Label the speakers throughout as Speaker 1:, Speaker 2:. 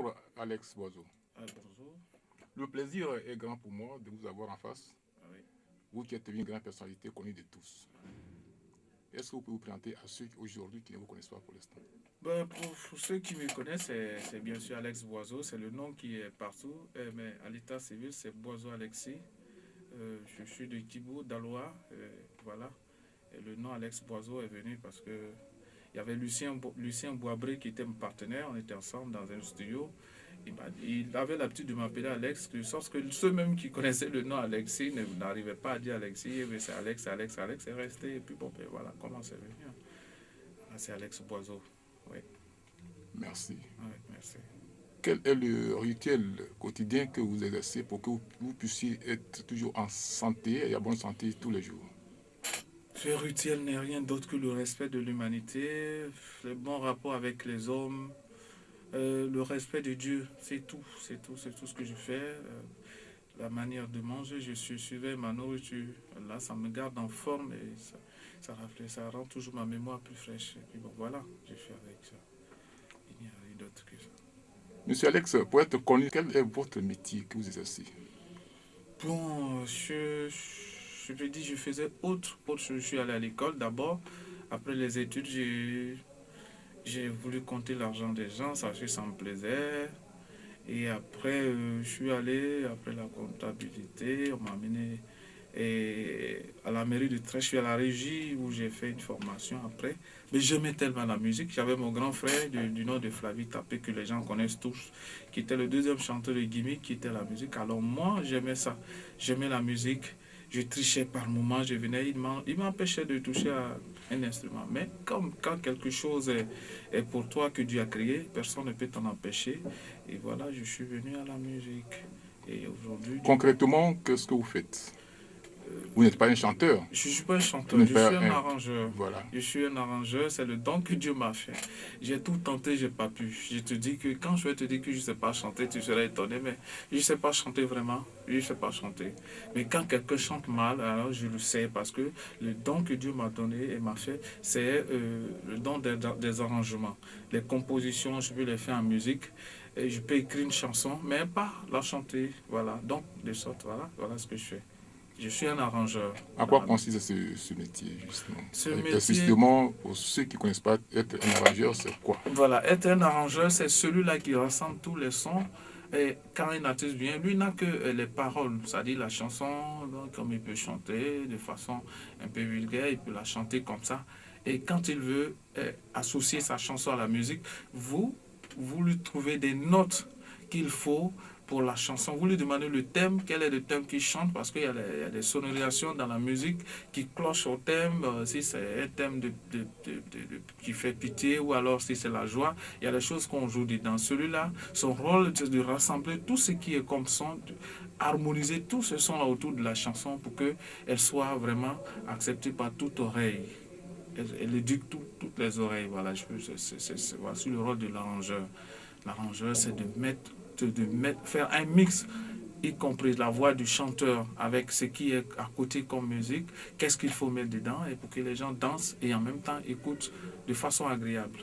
Speaker 1: Bonjour Alex Boiseau.
Speaker 2: Bonjour.
Speaker 1: Le plaisir est grand pour moi de vous avoir en face.
Speaker 2: Oui.
Speaker 1: Vous qui êtes une grande personnalité connue de tous. Est-ce que vous pouvez vous présenter à ceux aujourd'hui qui ne vous connaissent pas pour l'instant?
Speaker 2: Pour ceux qui me connaissent, c'est bien sûr Alex Boiseau, c'est le nom qui est partout, mais à l'état civil, c'est Boiseau Alexis. Je suis de Kibo, d'Aloa, voilà. Et le nom Alex Boiseau est venu parce que il y avait Lucien Boisbré qui était mon partenaire, on était ensemble dans un studio. Il avait l'habitude de m'appeler Alex, de sorte que ceux-mêmes qui connaissaient le nom Alexis n'arrivaient pas à dire Alexis, mais c'est Alex, c'est resté, et puis bon, ben voilà comment c'est venu. C'est Alex Boiseau. Oui.
Speaker 1: Merci.
Speaker 2: Oui, merci.
Speaker 1: Quel est le rituel quotidien que vous exercez pour que vous puissiez être toujours en santé et en bonne santé tous les jours?
Speaker 2: Ce rituel n'est rien d'autre que le respect de l'humanité, le bon rapport avec les hommes, le respect de Dieu. C'est tout, c'est tout ce que je fais. La manière de manger, je suivais ma nourriture. Là, ça me garde en forme et ça rend toujours ma mémoire plus fraîche. Et puis bon, voilà, je fais avec ça. Il n'y a rien d'autre que ça.
Speaker 1: Monsieur Alex, pour être connu, quel est votre métier que vous exercez?
Speaker 2: Bon, je te dis, je faisais autre. Je suis allé à l'école d'abord. Après les études, j'ai voulu compter l'argent des gens, ça me plaisait. Et après, je suis allé, après la comptabilité, on m'a amené à la mairie de Trèche, je suis à la régie où j'ai fait une formation après. Mais j'aimais tellement la musique. J'avais mon grand frère du nom de Flavie Tapé, que les gens connaissent tous, qui était le deuxième chanteur de Gimmick, qui était la musique. Alors moi, j'aimais ça. J'aimais la musique. Je trichais par moments, je venais, il m'empêchait de toucher à un instrument. Mais comme quand quelque chose est pour toi que Dieu a créé, personne ne peut t'en empêcher. Et voilà, je suis venu à la musique. Et aujourd'hui,
Speaker 1: Concrètement, qu'est-ce que vous faites? Vous n'êtes pas un chanteur.
Speaker 2: je ne suis pas un chanteur, je suis un arrangeur.
Speaker 1: Voilà.
Speaker 2: Je suis un arrangeur, c'est le don que Dieu m'a fait. J'ai tout tenté, je n'ai pas pu. Je te dis que quand je vais te dire que je ne sais pas chanter, tu serais étonné, mais je ne sais pas chanter vraiment. Je ne sais pas chanter. Mais quand quelqu'un chante mal, alors je le sais parce que le don que Dieu m'a donné et m'a fait, c'est le don des arrangements. Les compositions, je peux les faire en musique. Et je peux écrire une chanson, mais pas la chanter. Voilà. Donc, de sorte, voilà ce que je fais. Je suis un arrangeur.
Speaker 1: À quoi consiste ce métier, justement?
Speaker 2: Ce métier,
Speaker 1: justement, pour ceux qui ne connaissent pas, être un arrangeur, c'est quoi?
Speaker 2: Voilà, être un arrangeur, c'est celui-là qui rassemble tous les sons. Et quand un artiste vient, lui n'a que les paroles, c'est-à-dire la chanson, donc, comme il peut chanter de façon un peu vulgaire, il peut la chanter comme ça. Et quand il veut associer sa chanson à la musique, vous lui trouvez des notes qu'il faut pour la chanson. Vous lui demandez le thème, quel est le thème qu'il chante, parce qu'il y a des sonorisations dans la musique qui clochent au thème, si c'est un thème qui fait pitié ou alors si c'est la joie. Il y a des choses qu'on joue dedans. Celui-là, son rôle, c'est de rassembler tout ce qui est comme son, harmoniser tout ce son-là autour de la chanson pour qu'elle soit vraiment acceptée par toute oreille. Elle éduque toutes les oreilles. Voilà, voici le rôle de l'arrangeur. L'arrangeur, c'est de faire un mix, y compris la voix du chanteur avec ce qui est à côté comme musique, qu'est-ce qu'il faut mettre dedans et pour que les gens dansent et en même temps écoutent de façon agréable.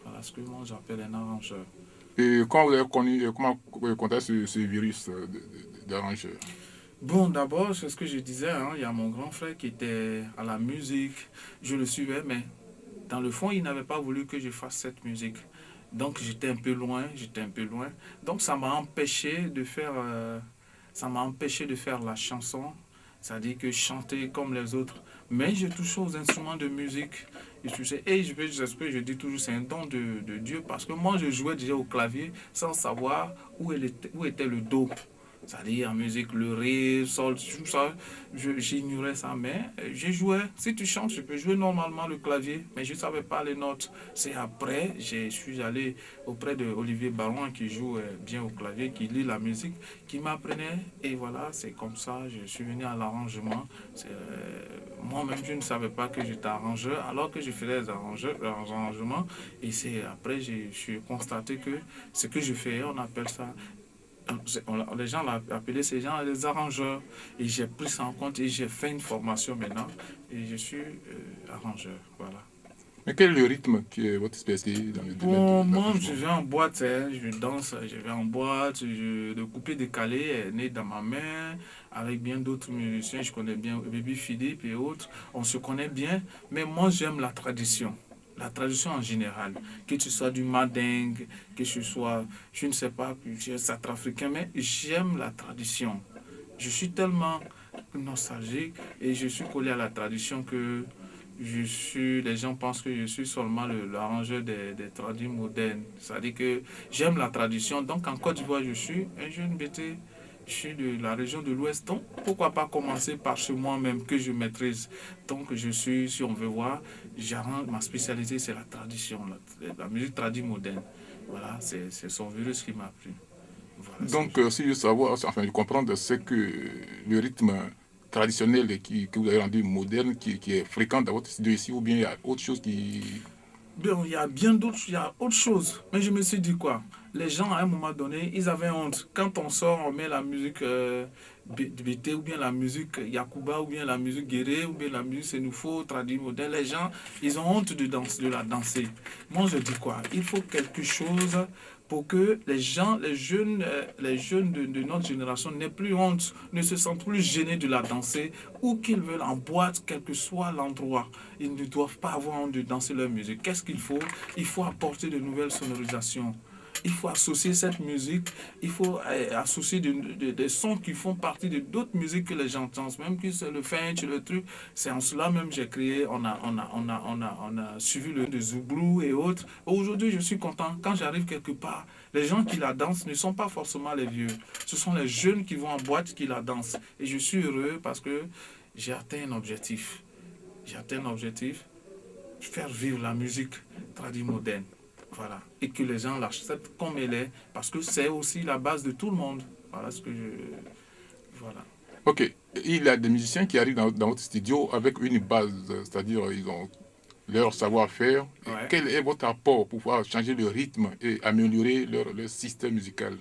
Speaker 2: Voilà ce que moi j'appelle un arrangeur.
Speaker 1: Et quand vous avez connu, comment vous avez contacté ce virus d'arrangeur?
Speaker 2: Bon, d'abord, c'est ce que je disais, hein, il y a mon grand frère qui était à la musique, je le suivais, mais dans le fond, il n'avait pas voulu que je fasse cette musique. Donc j'étais un peu loin. Donc ça m'a empêché de faire la chanson, c'est-à-dire que chanter comme les autres. Mais je touchais aux instruments de musique. Et je dis toujours, c'est un don de Dieu parce que moi je jouais déjà au clavier sans savoir où était le do. C'est-à-dire en musique, le ré, sol, tout ça, j'ignorais ça, mais j'ai joué. Si tu chantes, je peux jouer normalement le clavier, mais je ne savais pas les notes. C'est après, je suis allé auprès de Olivier Baron qui joue bien au clavier, qui lit la musique, qui m'apprenait. Et voilà, c'est comme ça, je suis venu à l'arrangement. Moi-même, je ne savais pas que j'étais arrangeur, alors que je faisais les arrangements. Et c'est après, je suis constaté que ce que je fais, on appelle ça les gens l'ont appelé ces gens les arrangeurs. Et j'ai pris ça en compte et j'ai fait une formation maintenant. Et je suis arrangeur. Voilà.
Speaker 1: Mais quel est le rythme qui est votre spécialité dans le domaine
Speaker 2: Bon,
Speaker 1: de
Speaker 2: moi, je
Speaker 1: l'arrangement?
Speaker 2: vais en boîte, hein, je danse, je vais en boîte, le coupé décalé est né dans ma main, avec bien d'autres musiciens, je connais bien Baby Philippe et autres, on se connaît bien, mais moi, j'aime la tradition en général, que ce soit du mandingue, que ce soit, je ne sais pas, centrafricain, mais j'aime la tradition. Je suis tellement nostalgique et je suis collé à la tradition que les gens pensent que je suis seulement l'arrangeur des tradis modernes. C'est-à-dire que j'aime la tradition. Donc en Côte d'Ivoire, je suis un jeune BT. Je suis de la région de l'Ouest. Donc pourquoi pas commencer par ce moi-même que je maîtrise. Donc je suis, si on veut voir, j'arrange, ma spécialité c'est la tradition, la musique tradie moderne. Voilà, c'est son virus qui m'a plu. Voilà ce que
Speaker 1: Donc,
Speaker 2: je...
Speaker 1: si je veux savoir, enfin, de comprendre, c'est que le rythme traditionnel que vous avez rendu moderne, qui est fréquent dans votre studio ici, ou bien il y a autre chose qui...
Speaker 2: Bon, il y a bien d'autres, il y a autre chose. Mais je me suis dit quoi? Les gens, à un moment donné, ils avaient honte. Quand on sort, on met la musique BT, ou bien la musique Yakuba, ou bien la musique Guéré, ou bien la musique Sénoufo, traduit modèle. Les gens, ils ont honte de la danser. Moi, je dis quoi? Il faut quelque chose pour que les gens, les jeunes de notre génération n'aient plus honte, ne se sentent plus gênés de la danser, ou qu'ils veulent en boîte, quel que soit l'endroit. Ils ne doivent pas avoir honte de danser leur musique. Qu'est-ce qu'il faut? Il faut apporter de nouvelles sonorisations. Il faut associer cette musique, il faut associer des sons qui font partie de d'autres musiques que les gens entendent, même que c'est le French, le truc. C'est en cela même que j'ai créé, on a suivi le de Zouglou et autres. Aujourd'hui, je suis content. Quand j'arrive quelque part, les gens qui la dansent ne sont pas forcément les vieux. Ce sont les jeunes qui vont en boîte qui la dansent. Et je suis heureux parce que j'ai atteint un objectif. J'ai atteint un objectif, faire vivre la musique tradie moderne. Voilà. Et que les gens l'acceptent comme elle est, parce que c'est aussi la base de tout le monde. Voilà ce que je. Voilà.
Speaker 1: Ok, il y a des musiciens qui arrivent dans votre studio avec une base, c'est-à-dire ils ont leur savoir-faire. Et
Speaker 2: Ouais.
Speaker 1: quel est votre apport pour pouvoir changer le rythme et améliorer leur système musical?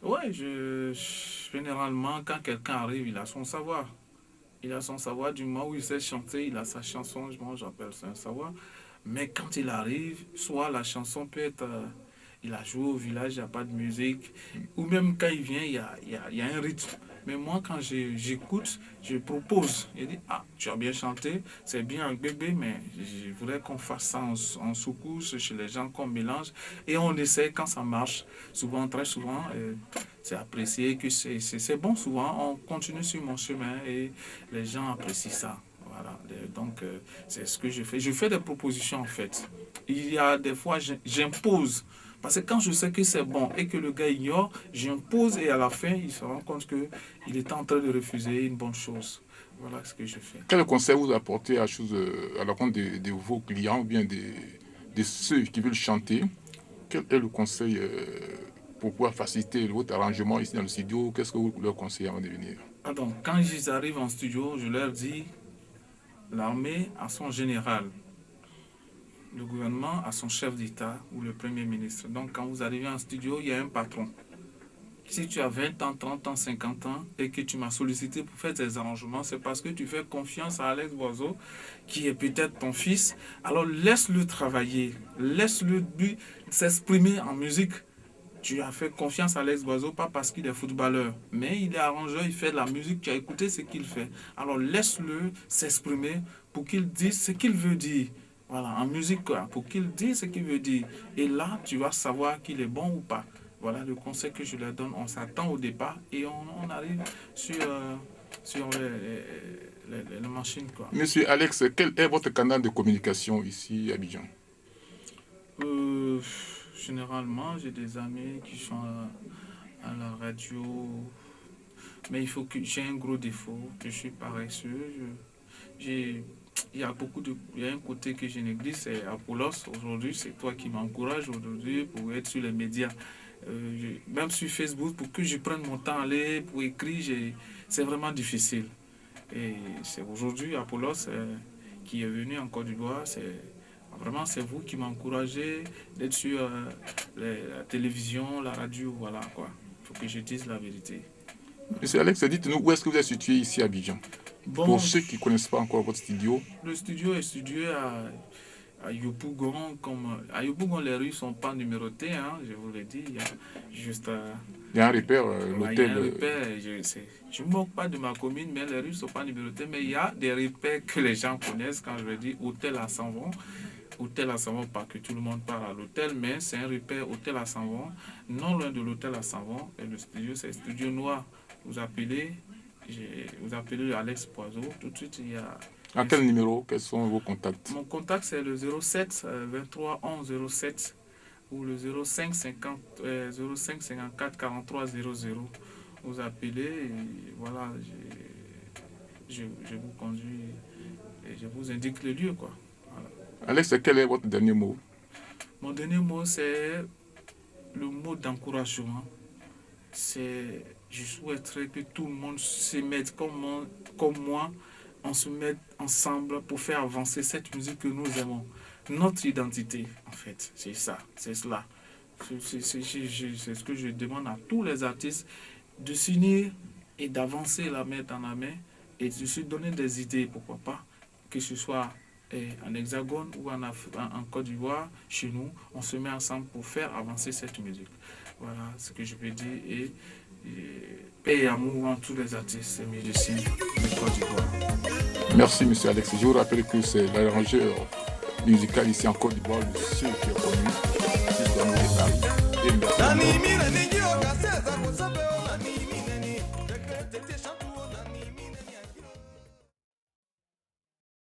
Speaker 2: Ouais, généralement, quand quelqu'un arrive, il a son savoir. Il a son savoir du moment où il sait chanter, il a sa chanson, moi j'appelle ça un savoir. Mais quand il arrive, soit la chanson peut être, il a joué au village, il n'y a pas de musique, ou même quand il vient, il y a un rythme. Mais moi, quand j'écoute, je propose. Il dit, ah, tu as bien chanté, c'est bien un bébé, mais je voudrais qu'on fasse ça en sous-couche chez les gens, qu'on mélange. Et on essaie quand ça marche. Souvent, très souvent, c'est apprécié, que c'est bon souvent. On continue sur mon chemin et les gens apprécient ça. Voilà. Donc, c'est ce que je fais. Je fais des propositions en fait. Il y a des fois, j'impose. Parce que quand je sais que c'est bon et que le gars ignore, j'impose et à la fin, il se rend compte qu'il est en train de refuser une bonne chose. Voilà ce que je fais.
Speaker 1: Quel conseil vous apportez à la compte de vos clients ou bien de ceux qui veulent chanter? Quel est le conseil pour pouvoir faciliter votre arrangement ici dans le studio? Qu'est-ce que vous leur conseillez avant de venir?
Speaker 2: Ah, donc, quand ils arrivent en studio, je leur dis, l'armée a son général, le gouvernement a son chef d'État ou le Premier ministre. Donc, quand vous arrivez en studio, il y a un patron. Si tu as 20 ans, 30 ans, 50 ans et que tu m'as sollicité pour faire tes arrangements, c'est parce que tu fais confiance à Alex Boiseau, qui est peut-être ton fils. Alors laisse-le travailler, laisse-le lui s'exprimer en musique. Tu as fait confiance à Alex Boiseau, pas parce qu'il est footballeur, mais il est arrangeur, il fait de la musique, tu as écouté ce qu'il fait. Alors laisse-le s'exprimer pour qu'il dise ce qu'il veut dire. Voilà, en musique, quoi, pour qu'il dise ce qu'il veut dire. Et là, tu vas savoir qu'il est bon ou pas. Voilà le conseil que je leur donne. On s'attend au départ et on arrive sur les machines, quoi.
Speaker 1: Monsieur Alex, quel est votre canal de communication ici à Abidjan?
Speaker 2: Euh, Généralement, j'ai des amis qui sont à la radio, mais il faut que j'ai un gros défaut, que je suis paresseux. J'ai, il y a un côté que je néglige, c'est Apollos. Aujourd'hui, c'est toi qui m'encourage aujourd'hui pour être sur les médias. Même sur Facebook, pour que je prenne mon temps à aller, pour écrire, c'est vraiment difficile. Et c'est aujourd'hui Apollos qui est venu en Côte d'Ivoire. Vraiment, c'est vous qui m'encouragez d'être sur la télévision, la radio, voilà quoi. Il faut que je dise la vérité.
Speaker 1: Monsieur Alex, dites-nous où est-ce que vous êtes situé ici à Abidjan? Pour
Speaker 2: Bon,
Speaker 1: ceux qui ne connaissent pas encore votre studio.
Speaker 2: le studio est situé à Yopougon, à Yopougon, les rues ne sont pas numérotées, hein, je vous l'ai dit, il y a juste...
Speaker 1: Il y a un repère,
Speaker 2: ouais, il y
Speaker 1: l'hôtel.
Speaker 2: a un repère, je ne me moque pas de ma commune, mais les rues ne sont pas numérotées, mais il y a des repères que les gens connaissent quand je veux dire hôtel à Sanvon. Hôtel à Sanvon, pas que tout le monde parle à l'hôtel, mais c'est un repère hôtel à Sanvon. Non loin de l'hôtel à Sanvon, et le studio, c'est Studio Noir. Vous appelez Alex Poiseau, tout de suite il y a...
Speaker 1: À quel numéro? Quels sont vos contacts?
Speaker 2: Mon contact c'est le 07 23 11 07 ou le 05 50 05 54 43 00. Vous appelez et voilà, je vous conduis et je vous indique le lieu, quoi. Voilà.
Speaker 1: Alex, quel est votre dernier mot?
Speaker 2: Mon dernier mot, c'est le mot d'encouragement. Je souhaiterais que tout le monde se mette comme moi, on se mette ensemble pour faire avancer cette musique que nous aimons. Notre identité, en fait, c'est ça, c'est cela. C'est ce que je demande à tous les artistes, de s'unir et d'avancer la main dans la main et de se donner des idées, pourquoi pas, que ce soit en Hexagone ou en Côte d'Ivoire, chez nous, on se met ensemble pour faire avancer cette musique. Voilà ce que je peux dire. Et paix et amour à tous les artistes et musiciens de Côte d'Ivoire.
Speaker 1: Merci, M. Alex. Je vous rappelle que c'est l'arrangeur musical ici en Côte d'Ivoire, le seul qui est connu ici dans le Paris. Et merci.